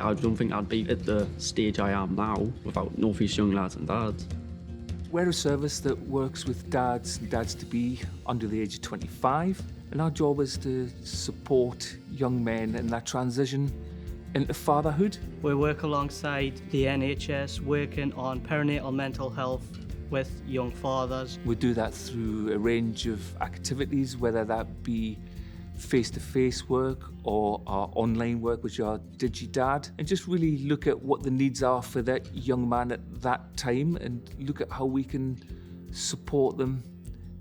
I don't think I'd be at the stage I am now without North-East young lads and dads. We're a service that works with dads and dads-to-be under the age of 25, and our job is to support young men in that transition into fatherhood. We work alongside the NHS, working on perinatal mental health with young fathers. We do that through a range of activities, whether that be face-to-face work or our online work, which are DigiDAD, and just really look at what the needs are for that young man at that time and look at how we can support them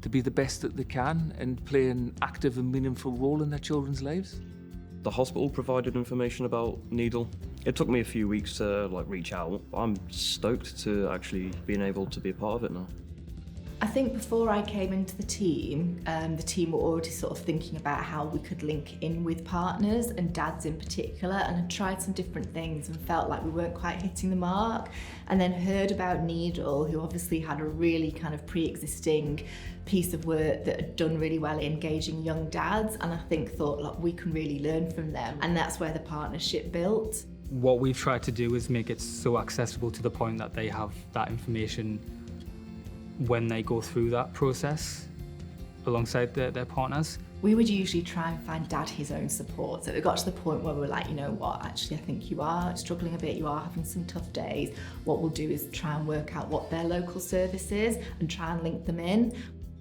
to be the best that they can and play an active and meaningful role in their children's lives. The hospital provided information about NEYDL. It took me a few weeks to reach out. I'm stoked to actually being able to be a part of it now. I think before I came into the team were already sort of thinking about how we could link in with partners and dads in particular, and had tried some different things and felt like we weren't quite hitting the mark, and then heard about NEYDL, who obviously had a really kind of pre-existing piece of work that had done really well engaging young dads, and I thought like, we can really learn from them, and that's where the partnership built. What we've tried to do is make it so accessible to the point that they have that information when they go through that process alongside their partners. We would usually try and find dad his own support. So it got to the point where we were like, you know what, actually I think you are struggling a bit, you are having some tough days. What we'll do is try and work out what their local service is and try and link them in.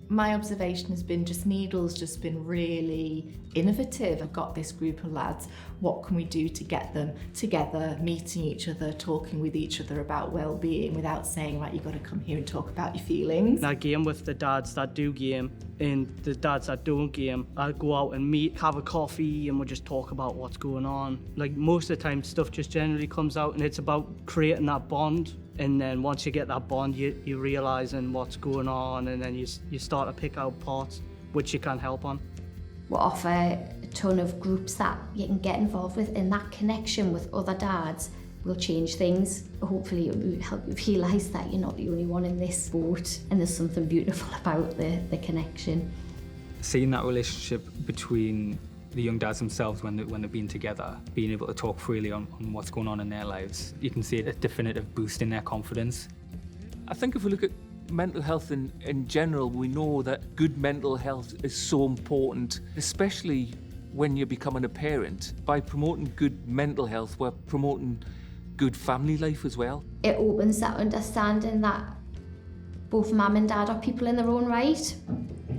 My observation has been NEYDL's just been really innovative. I've got this group of lads, what can we do to get them together, meeting each other, talking with each other about well-being without saying, right, you've got to come here and talk about your feelings. I game with the dads that do game and the dads that don't game. I go out and meet, have a coffee, and we'll just talk about what's going on. Like most of the time stuff just generally comes out, and it's about creating that bond. And then once you get that bond, you're realising what's going on, and then you start to pick out parts which you can help on. We offer a ton of groups that you can get involved with, and that connection with other dads will change things. Hopefully it will help you realise that you're not the only one in this boat, and there's something beautiful about the connection. Seeing that relationship between the young dads themselves when they're being together, being able to talk freely on what's going on in their lives, you can see a definitive boost in their confidence. I think if we look at mental health in general, we know that good mental health is so important, especially when you're becoming a parent. By promoting good mental health, we're promoting good family life as well. It opens that understanding that both mum and dad are people in their own right,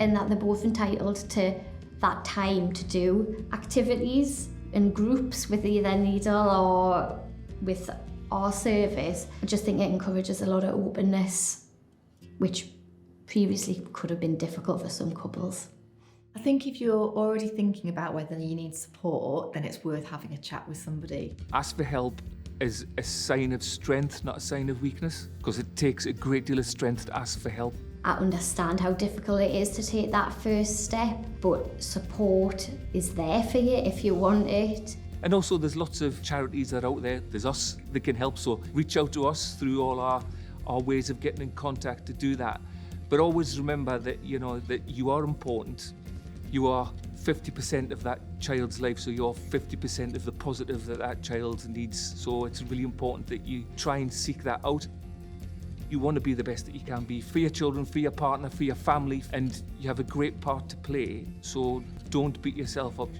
and that they're both entitled to that time to do activities in groups with either NEYDL or with our service. I just think it encourages a lot of openness, which previously could have been difficult for some couples. I think if you're already thinking about whether you need support, then it's worth having a chat with somebody. Ask for help is a sign of strength, not a sign of weakness, because it takes a great deal of strength to ask for help. I understand how difficult it is to take that first step, but support is there for you if you want it. And also there's lots of charities that are out there. There's us that can help, so reach out to us through all our ways of getting in contact to do that. But always remember that, that you are important. You are 50% of that child's life, so you're 50% of the positive that child needs. So it's really important that you try and seek that out. You want to be the best that you can be for your children, for your partner, for your family, and you have a great part to play, so don't beat yourself up.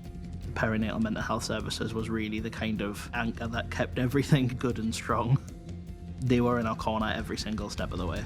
Perinatal mental health services was really the kind of anchor that kept everything good and strong. They were in our corner every single step of the way.